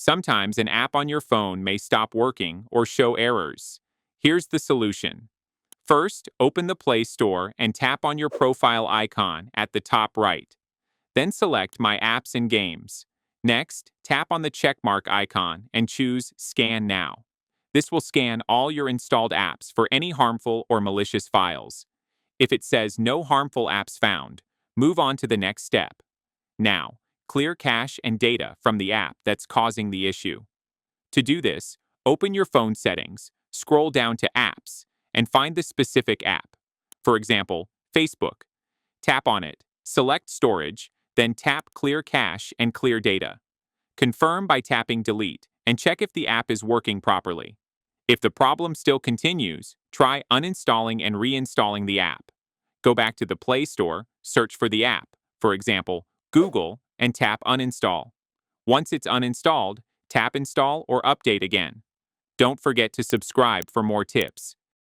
Sometimes an app on your phone may stop working or show errors. Here's the solution. First, open the Play Store and tap on your profile icon at the top right. Then select My Apps and Games. Next, tap on the checkmark icon and choose Scan Now. This will scan all your installed apps for any harmful or malicious files. If it says no harmful apps found, move on to the next step. Now, clear cache and data from the app that's causing the issue. To do this, open your phone settings, scroll down to Apps, and find the specific app. For example, Facebook. Tap on it, select Storage, then tap Clear Cache and Clear Data. Confirm by tapping Delete and check if the app is working properly. If the problem still continues, try uninstalling and reinstalling the app. Go back to the Play Store, search for the app, for example, Google, and tap Uninstall. Once it's uninstalled, tap Install or Update again. Don't forget to subscribe for more tips.